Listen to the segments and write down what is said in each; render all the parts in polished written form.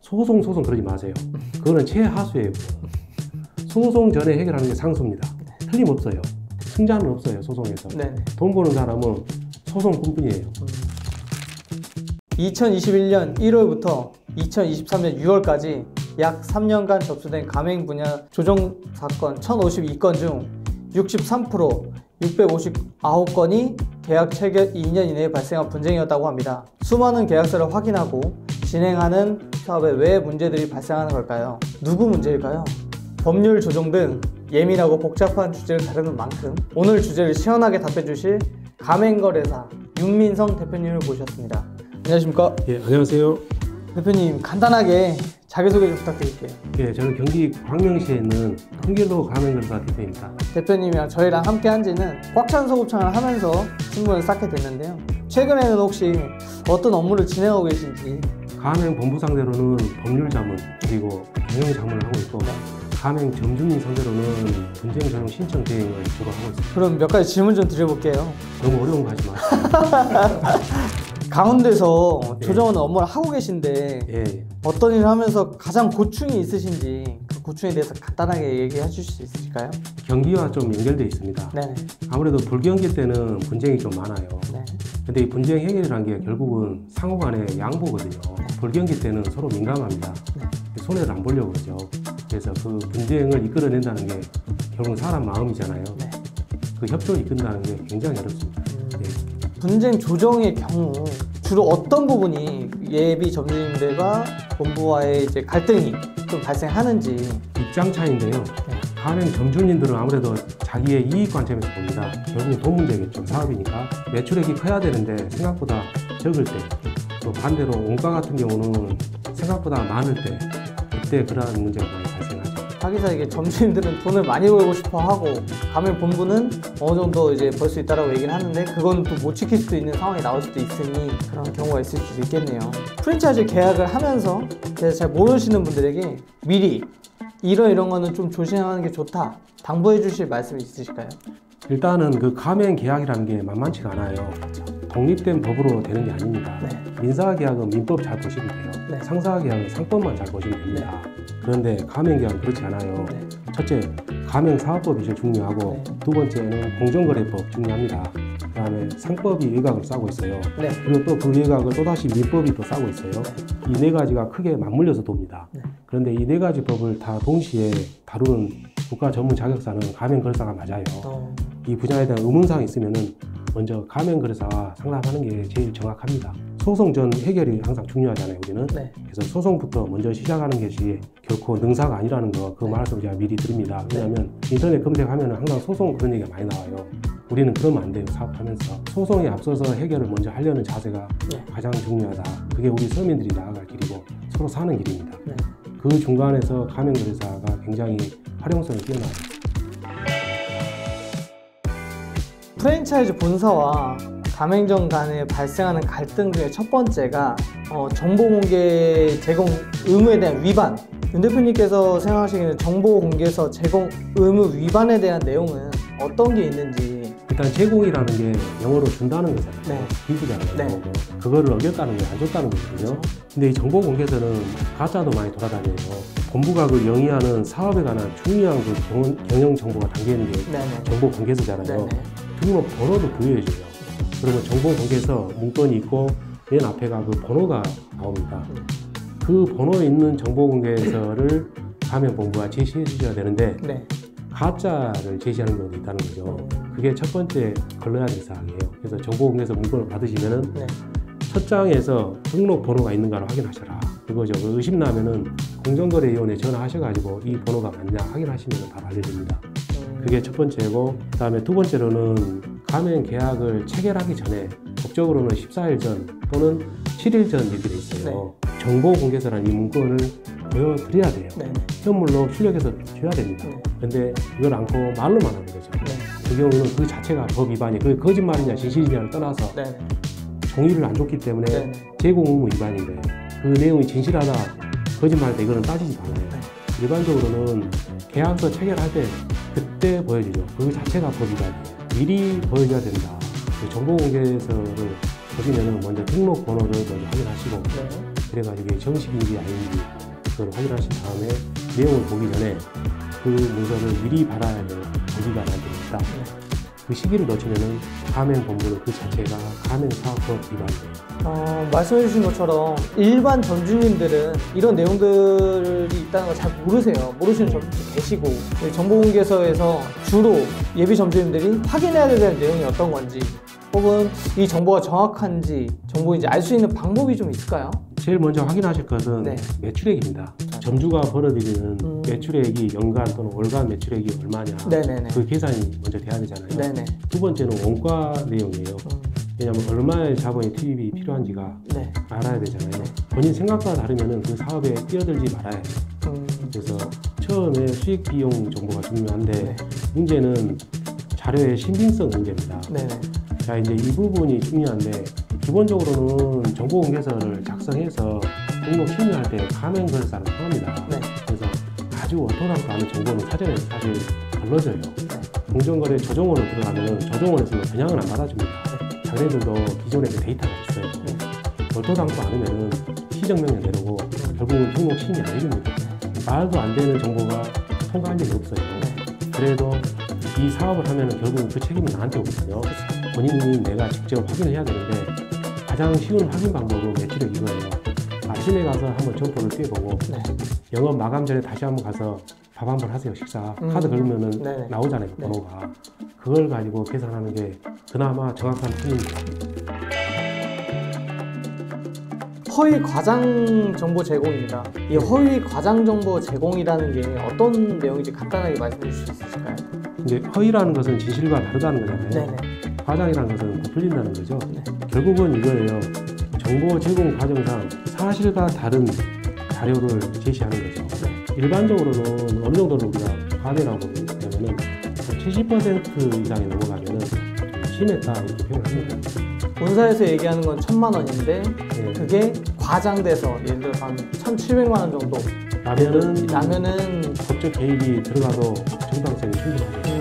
소송 그러지 마세요. 그거는 최하수예요. 소송 전에 해결하는 게 상수입니다. 틀림없어요. 승자는 없어요, 소송에서. 네네. 돈 버는 사람은 소송뿐이에요. 2021년 1월부터 2023년 6월까지 약 3년간 접수된 가맹 분야 조정 사건 1052건 중 63%, 659건이 계약 체결 2년 이내에 발생한 분쟁이었다고 합니다. 수많은 계약서를 확인하고 진행하는 사업에 왜 문제들이 발생하는 걸까요? 누구 문제일까요? 법률 조정 등 예민하고 복잡한 주제를 다루는 만큼 오늘 주제를 시원하게 답해주실 가맹거래사 윤민성 대표님을 모셨습니다. 안녕하십니까? 예, 안녕하세요. 대표님, 간단하게 자기소개 좀 부탁드릴게요. 예, 저는 경기 광명시에 있는 통길로 가맹거래사 대표입니다. 대표님이랑 저희랑 함께 한 지는 꽉 찬 소곱창을 하면서 친분을 쌓게 됐는데요. 최근에는 혹시 어떤 업무를 진행하고 계신지. 가맹 본부 상대로는 법률 자문 그리고 경영 자문을 하고 있고 가맹 점주님 상대로는 분쟁 전용 신청 대행을 주로 하고 있습니다. 그럼 몇 가지 질문 좀 드려볼게요. 너무 어려운 거 하지 마세요. 강원도에서 조정하는 업무를 하고 계신데 예. 어떤 일을 하면서 가장 고충이 있으신지 그 고충에 대해서 간단하게 얘기해 주실 수 있으실까요? 경기와 좀 연결되어 있습니다. 네네. 아무래도 불경기 때는 분쟁이 좀 많아요. 네. 근데 이 분쟁 해결이라는 게 결국은 상호 간의 양보거든요. 불경기 때는 서로 민감합니다. 손해를 안 보려고 그러죠. 그래서 그 분쟁을 이끌어낸다는 게 결국은 사람 마음이잖아요. 네. 그 협조를 이끈다는 게 굉장히 어렵습니다. 분쟁 조정의 경우 주로 어떤 부분이 예비 점주님들과 본부와의 이제 갈등이 좀 발생하는지. 입장 차이인데요. 가맹 점주님들은 아무래도 자기의 이익 관점에서 봅니다. 결국은 돈 문제겠죠. 사업이니까 매출액이 커야 되는데 생각보다 적을 때, 또 반대로 원가 같은 경우는 생각보다 많을 때, 그때 그러한 문제가 많이 발생하죠. 하기사 이게 점주님들은 돈을 많이 벌고 싶어 하고 가맹 본부는 어느 정도 이제 벌 수 있다라고 얘기를 하는데 그건 또 못 지킬 수도 있는 상황이 나올 수도 있으니 그런 경우가 있을 수도 있겠네요. 프랜차이즈 계약을 하면서 잘 모르시는 분들에게 미리 이런 거는 좀 조심하는 게 좋다 당부해 주실 말씀이 있으실까요? 일단은 그 가맹 계약이라는 게 만만치가 않아요. 독립된 법으로 되는 게 아닙니다. 네. 민사계약은 민법 잘 보시면 돼요. 네. 상사계약은 상법만 잘 보시면 됩니다. 그런데 가맹계약은 그렇지 않아요. 네. 첫째, 가맹사업법이 제일 중요하고 네. 두 번째는 공정거래법 중요합니다. 그 다음에 상법이 외곽을 싸고 있어요. 네. 그리고 또 그 외곽을 또다시 민법이 또 싸고 있어요. 이 네 가지가 크게 맞물려서 돕니다. 네. 그런데 이 네 가지 법을 다 동시에 다루는 국가 전문 자격사는 가맹거래사가 맞아요. 이 분야에 대한 의문사항이 있으면은 먼저 가맹거래사와 상담하는 게 제일 정확합니다. 소송 전 해결이 항상 중요하잖아요, 우리는. 네. 그래서 소송부터 먼저 시작하는 것이 결코 능사가 아니라는 거, 그 말씀 제가 미리 드립니다. 왜냐하면 인터넷 검색하면 항상 소송 그런 얘기가 많이 나와요. 우리는 그러면 안 돼요, 사업하면서. 소송에 앞서서 해결을 먼저 하려는 자세가 가장 중요하다. 그게 우리 서민들이 나아갈 길이고 서로 사는 길입니다. 네. 그 중간에서 가맹거래사가 굉장히 활용성이 뛰어나요. 프랜차이즈 본사와 가맹점 간에 발생하는 갈등 중에 첫 번째가 정보공개 제공 의무에 대한 위반. 윤 대표님께서 생각하시기에는 정보공개서 제공 의무 위반에 대한 내용은 어떤 게 있는지. 일단 제공이라는 게 영어로 준다는 거잖아요. 네. 기부잖아요. 네. 그거를 어겼다는 게 안 줬다는 거거든요. 근데 이 정보공개서는 가짜도 많이 돌아다녀요. 본부가 그 영위하는 사업에 관한 중요한 그 경영 정보가 담겨있는 게 네네. 정보공개서잖아요. 네네. 등록 번호도 부여해줘요. 그러면 정보공개서 문건이 있고 맨 앞에가 그 번호가 나옵니다. 그 번호에 있는 정보공개서를 가맹본부가 제시해 주셔야 되는데 네. 가짜를 제시하는 경우도 있다는 거죠. 그게 첫 번째 걸러야 될 사항이에요. 그래서 정보공개서 문건을 받으시면은 네. 첫 장에서 등록 번호가 있는가를 확인하셔라. 그거죠. 그 의심나면은 공정거래위원회에 전화하셔가지고 이 번호가 맞냐 확인하시면 바로 알려줍니다. 그게 첫 번째고, 그 다음에 두 번째로는 가맹 계약을 체결하기 전에 법적으로는 14일 전 또는 7일 전 이렇게 돼 있어요. 정보공개서라는 이 문건을 보여드려야 돼요. 네. 현물로 출력해서 줘야 됩니다. 그런데 이걸 않고 말로만 하는 거죠. 그 경우는 그 자체가 법 위반이, 그게 거짓말이냐 진실이냐를 떠나서 네. 종이를 안 줬기 때문에 네. 제공 의무 위반인데 그 내용이 진실하다 거짓말이다 이거는 따지지 말아요. 일반적으로는 계약서 체결할 때 그때 보여주죠. 그 자체가 법 위반이에요. 미리 보여줘야 된다. 그 정보공개서를 보시면은 먼저 등록 번호를 먼저 확인하시고 그래가지고 이게 정식인지 아닌지 그걸 확인하신 다음에 내용을 보기 전에 그 문서를 미리 받아야 될 보기가 안 됩니다. 그 시기를 놓치면은 가맹본부는 그 자체가 가맹사업법 위반이에요. 말씀해 주신 것처럼 일반 점주님들은 이런 내용들이 있다는 걸 잘 모르세요. 모르시는 점주도 계시고, 정보공개서에서 주로 예비 점주님들이 확인해야 될 내용이 어떤 건지, 혹은 이 정보가 정확한지 정보인지 알 수 있는 방법이 좀 있을까요? 제일 먼저 확인하실 것은 네. 매출액입니다. 점주가 벌어들이는 매출액이 연간 또는 월간 매출액이 얼마냐, 네네네. 그 계산이 먼저 돼야 되잖아요. 네네. 두 번째는 원가 내용이에요. 왜냐하면 얼마의 자본이 투입이 필요한지가 네. 알아야 되잖아요. 본인 생각과 다르면 그 사업에 뛰어들지 말아야 해요. 그래서 처음에 수익 비용 정보가 중요한데 네. 문제는 자료의 신빙성 문제입니다. 네네. 자, 이제 이 부분이 중요한데 기본적으로는 정보공개서를 작성해서 등록 신청할 때 가맹거래사를 통합니다. 네. 그래서 아주 어토당도 않은 정보는 사전에 사실 걸러져요. 네. 공정거래 조정원으로 들어가면 조정원에서는 그냥은 안 받아줍니다. 자네들도 기존에 그 데이터가 있어요. 어토당도 않으면 시정명령 내려고 결국은 등록 신청이 안 해줍니다. 말도 안 되는 정보가 통과한 적이 없어요. 그래도 이 사업을 하면 결국은 그 책임이 나한테 오거든요. 본인이 내가 직접 확인을 해야 되는데 가장 쉬운 확인 방법은 매출액 이거예요. 아침에 가서 한번 점포를 뛰어보고 네. 영업 마감 전에 다시 한번 가서 밥 한번 하세요. 식사. 카드 걸으면은 네네. 나오잖아요. 네. 번호가. 그걸 가지고 계산하는 게 그나마 정확한 편입니다. 허위 과장 정보 제공입니다. 이 허위 과장 정보 제공이라는 게 어떤 내용인지 간단하게 말씀해 주실 수 있을까요? 이제 허위라는 것은 진실과 다르다는 거잖아요. 네네. 과장이라는 것은 부풀린다는 거죠. 네. 결국은 이거예요. 정보 제공 과정상 사실과 다른 자료를 제시하는 거죠. 일반적으로는 어느 정도로 우리가 과대라고 보냐면은 70% 이상이 넘어가면은 좀 심했다 이렇게 표현합니다. 본사에서 얘기하는 건 1,000만 원인데 네. 그게 과장돼서 예를 들어 한 1,700만 원 정도 나면은 법적 개입이 들어가도 정당성이 충분하죠.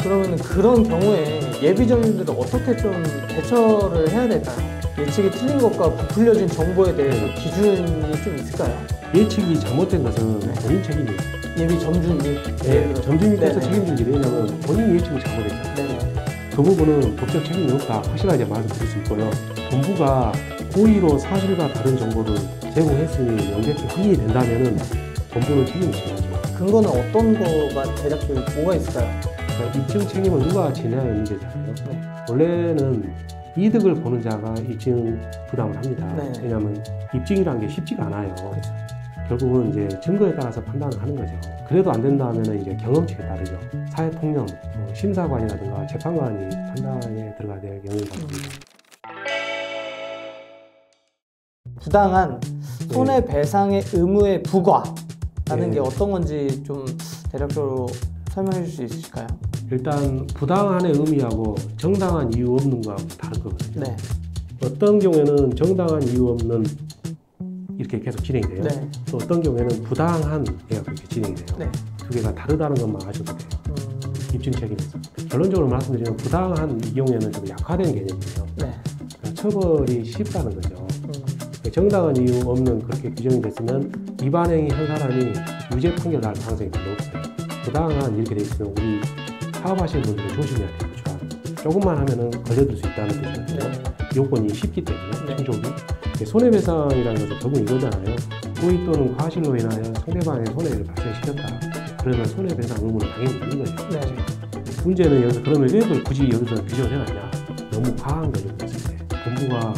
그러면 그런 경우에 예비 점주들은 어떻게 좀 대처를 해야 될까요? 예측이 틀린 것과 부풀려진 정보에 대해서 기준이 좀 있을까요? 예측이 잘못된 것은 본인 책임이에요. 예비 점주님, 점주님께서 네네. 책임질 일이 왜냐면 본인 예측이 잘못했잖아요. 네네. 그 부분은 법적 책임이 없다 확실하게 말씀드릴 수 있고요. 본부가 고의로 사실과 다른 정보를 제공했으니 명백히 확인이 된다면은 본부는 책임을 져야죠. 근거는 어떤 거가 대략적으로 뭐가 있을까요? 그러니까 입증 책임을 누가 지냐의 문제잖아요. 네. 원래는 이득을 보는 자가 입증 부담을 합니다. 네. 왜냐하면 입증이라는 게 쉽지가 않아요. 그렇죠. 결국은 이제 증거에 따라서 판단을 하는 거죠. 그래도 안 된다면 이제 경험칙에 따르죠. 사회폭력, 심사관이라든가 재판관이 판단에 들어가야 될 경우가 있습니다. 부당한 손해배상의 의무의 부과라는 네. 게 어떤 건지 좀 대략적으로 설명해 줄 수 있으실까요? 일단 부당한의 의미하고 정당한 이유 없는 거하고 다른 거거든요. 네. 어떤 경우에는 정당한 이유 없는 이렇게 계속 진행이 돼요. 네. 또 어떤 경우에는 부당한 해가 그렇게 진행이 돼요. 네. 두 개가 다르다는 것만 아셔도 돼요. 입증 책임에서. 결론적으로 말씀드리면 부당한 이 경우에는 좀 약화된 개념이에요. 네. 그러니까 처벌이 쉽다는 거죠. 정당한 이유 없는 그렇게 규정이 됐으면 위반행위 한 사람이 유죄 판결 날 가능성이 별로 없어요. 부당한 이렇게 돼 있으면 우리 사업하시는 분들은 조심해야 돼요. 조금만 하면은 걸려들 수 있다는 뜻이거든요. 네. 요건이 쉽기 때문에 네. 충족이. 손해배상이라는 것은 결국 이거잖아요. 고의 또는 과실로 인하여 상대방의 손해를 발생시켰다. 그러면 손해배상 의무는 당연히 있는 거죠. 네. 문제는 여기서 그러면 왜 그걸 굳이 여기서 규정을 해놨냐. 너무 과한 거죠. 그랬을 때. 본부가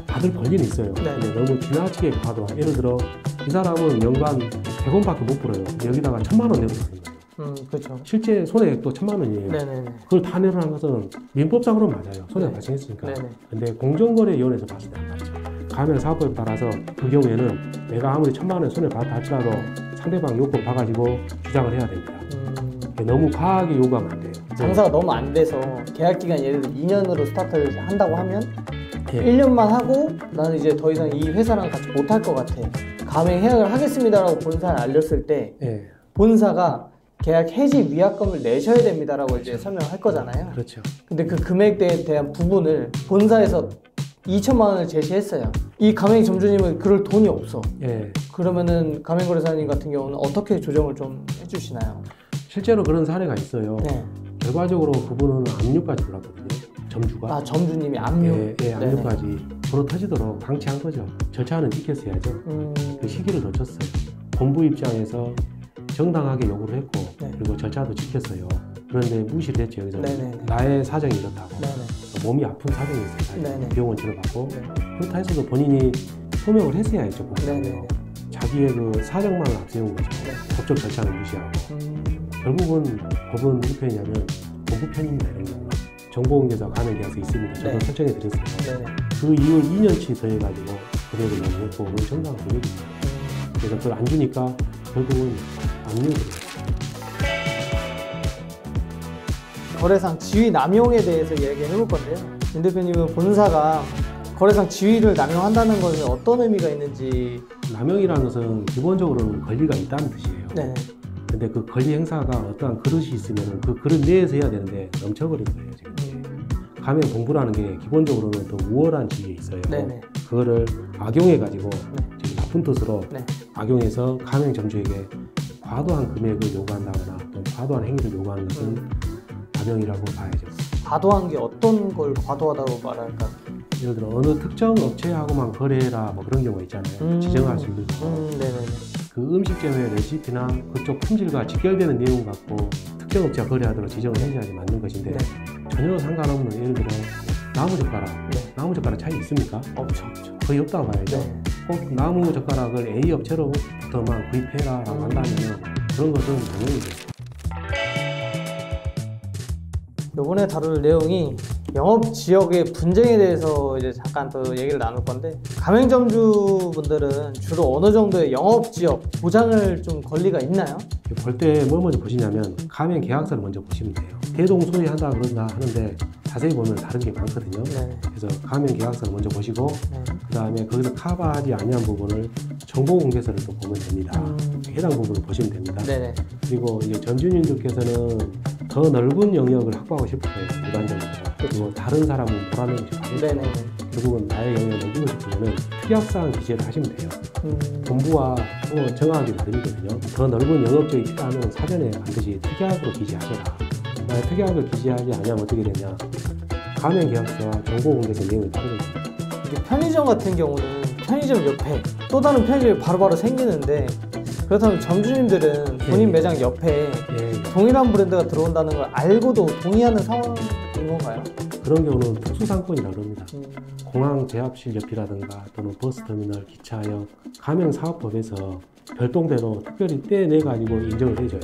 받을 권리는 있어요. 네. 근데 너무 지나치게 과도한. 예를 들어 이 사람은 연간 100원밖에 못 벌어요. 여기다가 1,000만 원 내고 있는 거예요. 그렇죠. 실제 손해액도 1,000만 원이에요. 네네네. 그걸 다 내라는 것은 민법상으로는 맞아요. 손해가 네. 발생했으니까. 네네. 근데 공정거래위원회에서 봤을 때는 말이죠. 가맹사업법에 따라서 그 경우에는 내가 아무리 1,000만 원 손해 봤다 할지라도 상대방 요건 봐가지고 주장을 해야 됩니다. 너무 과하게 요구하면 안 돼요. 장사가 너무 안 돼서 계약 기간 예를 들어 2년으로 스타트를 한다고 하면 예. 1년만 하고 나는 이제 더 이상 이 회사랑 같이 못 할 것 같아. 가맹 해약을 하겠습니다라고 본사에 알렸을 때 예. 본사가 계약 해지 위약금을 내셔야 됩니다라고 이제 설명을 할 거잖아요. 그렇죠. 근데 그 금액대에 대한 부분을 본사에서 2천만 원을 제시했어요. 이 가맹 점주님은 그럴 돈이 없어. 예, 그러면은 가맹거래사님 같은 경우는 어떻게 조정을 좀 해주시나요? 실제로 그런 사례가 있어요. 네. 결과적으로 그분은 압류까지 들어갔거든요. 점주가. 아, 점주님이 압류. 예, 압류까지 불어 터지도록 방치한 거죠. 절차는 지켰어야죠. 그 시기를 놓쳤어요. 본부 입장에서 정당하게 요구를 했고 네. 그리고 절차도 지켰어요. 그런데 무시를 했죠. 여기서 네네네. 나의 사정이 이렇다고. 네네. 몸이 아픈 사정이 있어요. 네네. 비용은 치료받고 네. 그렇다 해서도 본인이 소명을 했어야 했죠. 네네. 자기의 그 사정만을 앞세운 거죠. 네. 법적 절차는 무시하고 결국은 법은 무슨 편이냐면 본부 편입니다. 이런 경우는 정보공개사 가맹계약서 있습니다. 저도 네. 설정해 드렸어요. 네네. 그 이후를 2년치 더해가지고 금액을 요구했고 그건 정당한 금액입니다. 그래서 그걸 안 주니까 결국은 압류를 했어요. 거래상 지위 남용에 대해서 이야기해 볼 건데요. 윤 대표님은 본사가 거래상 지위를 남용한다는 것은 어떤 의미가 있는지. 남용이라는 것은 기본적으로는 권리가 있다는 뜻이에요. 네. 근데 그 권리 행사가 어떠한 그릇이 있으면 그 그릇 내에서 해야 되는데 넘쳐버린 거예요. 지금. 가맹 공부라는 게 기본적으로는 더 우월한 지위에 있어요. 네네. 그거를 악용해가지고 네. 지금 나쁜 뜻으로 네. 악용해서 가맹 점주에게 과도한 금액을 요구한다거나 또 과도한 행위를 요구하는 것은 남용이라고 봐야죠. 과도한 게 어떤 걸 과도하다고 말할까? 예를 들어 어느 특정 업체하고만 거래해라 뭐 그런 경우가 있잖아요. 지정할 수 있는 거. 네네네. 그 음식점의 레시피나 그쪽 품질과 직결되는 내용 갖고 특정 업체와 거래하도록 지정을 해줘야지 맞는 것인데 네. 전혀 상관없는 예를 들어 나무젓가락 네. 나무젓가락 차이 있습니까? 없죠. 거의 없다고 봐야죠. 네. 꼭 나무젓가락을 A 업체로부터만 구입해라 라고 한다면 그런 것은 남용이죠. 이번에 다룰 내용이 영업 지역의 분쟁에 대해서 이제 잠깐 또 얘기를 나눌 건데, 가맹점주분들은 주로 어느 정도의 영업 지역 보장을 좀 권리가 있나요? 볼 때 뭘 먼저 보시냐면 가맹 계약서를 먼저 보시면 돼요. 대동소이한다 그런다 하는데 자세히 보면 다른 게 많거든요. 네. 그래서 가맹 계약서를 먼저 보시고 네. 그 다음에 거기서 커버하지 아니한 부분을 정보공개서를 또 보면 됩니다. 해당 부분을 보시면 됩니다. 네네. 그리고 이제 점주님들께서는 더 넓은 영역을 확보하고 싶어요. 일반적으로. 그리고 다른 사람은 보라는 것이 하겠죠. 네네. 결국은 나의 영역을 넓히고 싶으면 특약사항 기재를 하시면 돼요. 본부와 또 정하기 나름이거든요. 더 넓은 영업적이 필요하면 사전에 반드시 특약으로 기재하셔라. 만약 특약을 기재하지 않으면 어떻게 되냐? 가맹 계약서와 정보공개서 내용이 다르거든요. 이게 편의점 같은 경우는 편의점 옆에 또 다른 편의점이 바로바로 생기는데, 그렇다면 점주님들은 본인 예. 매장 옆에 예, 동일한 브랜드가 들어온다는 걸 알고도 동의하는 상황인 건가요? 그런 경우는 특수상권이라고 합니다. 공항 제합실 옆이라든가 또는 버스터미널, 기차역, 가맹사업법에서 별도대로 특별히 떼내가지고 인정을 해줘요.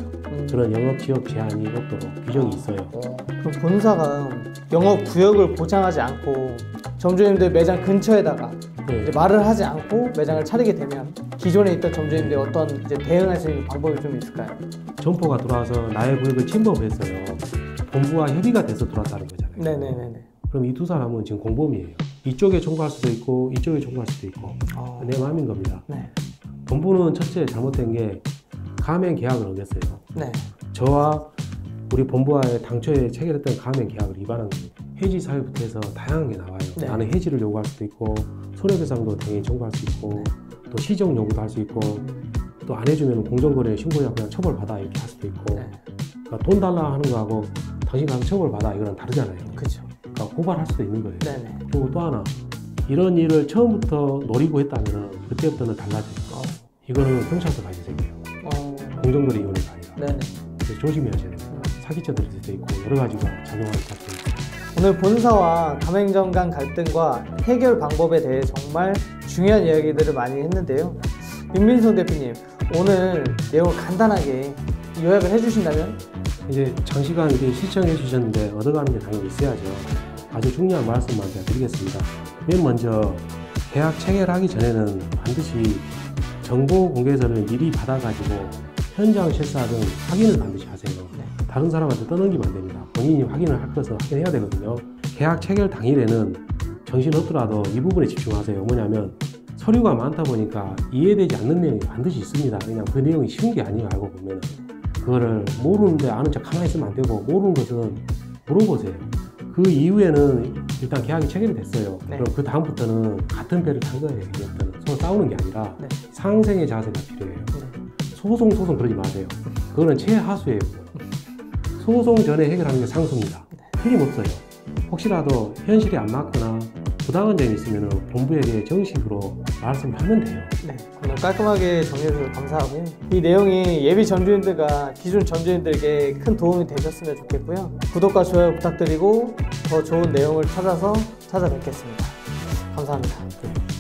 그런 영업지역 제한이 없도록 규정이 있어요. 그럼 본사가 영업 구역을 보장하지 않고 점주님들 매장 근처에다가 네. 이제 말을 하지 않고 매장을 차리게 되면 기존에 있던 점주님들이 어떤 이제 대응할 수 있는 방법이 좀 있을까요? 점포가 들어와서 나의 구역을 침범했어요. 본부와 협의가 돼서 들어왔다는 거잖아요. 네네네네. 그럼 이 두 사람은 지금 공범이에요. 이쪽에 청구할 수도 있고 이쪽에 청구할 수도 있고 내 마음인 겁니다. 네. 본부는 첫째 잘못된 게 가맹 계약을 어겼어요. 네. 저와 우리 본부와의 당초에 체결했던 가맹 계약을 위반한 거예요. 해지 사유부터 해서 다양한 게 나와요. 네. 나는 해지를 요구할 수도 있고 손해배상도 당연히 청구할 수 있고 또 시정 요구도 할 수 있고 또 안 해주면 공정거래 신고야 그냥 처벌받아 이렇게 할 수도 있고 네. 그러니까 돈 달라 하는 거하고 당신 가서 처벌받아 이거랑 다르잖아요. 그죠. 그러니까 고발할 수도 있는 거예요. 네네. 그리고 또 하나 이런 일을 처음부터 노리고 했다면 그때부터는 달라져요. 이거는 경찰서 가야 생겨요. 공정거래 위원회가 아니라. 네네. 그래서 조심해야죠. 사기죄들일 수도 있고 여러 가지가 작용할 수도 있고. 오늘 본사와 가맹점 간 갈등과 해결 방법에 대해 정말 중요한 이야기들을 많이 했는데요. 윤민성 대표님, 오늘 내용을 간단하게 요약을 해주신다면? 이제 장시간 이제 시청해 주셨는데 얻어가는 게 당연히 있어야죠. 아주 중요한 말씀만 제가 드리겠습니다. 맨 먼저 계약 체결하기 전에는 반드시 정보 공개서를 미리 받아가지고 현장 실사등 확인을 반드시 하세요. 다른 사람한테 떠넘기면 안 됩니다. 본인이 확인을 할 것을 확인해야 되거든요. 계약 체결 당일에는 정신없더라도 이 부분에 집중하세요. 뭐냐면 서류가 많다 보니까 이해되지 않는 내용이 반드시 있습니다. 그냥 그 내용이 쉬운 게 아니에요. 알고 보면 그거를 모르는데 아는 척 가만히 있으면 안 되고 모르는 것은 물어보세요. 그 이후에는 일단 계약이 체결이 됐어요. 네. 그럼 그 다음부터는 같은 배를 탄 거예요. 이제부터는 서로 싸우는 게 아니라 네. 상생의 자세가 필요해요. 네. 소송 그러지 마세요. 그거는 최하수예요. 소송 전에 해결하는 게 상소입니다. 틀림없어요. 혹시라도 현실이 안 맞거나 부당한 점이 있으면 본부에게 정식으로 말씀을 하면 돼요. 네, 오늘 깔끔하게 정리해주셔서 감사하고요. 이 내용이 예비 점주님들과 기존 점주님들에게 큰 도움이 되셨으면 좋겠고요. 구독과 좋아요 부탁드리고 더 좋은 내용을 찾아서 찾아뵙겠습니다. 감사합니다.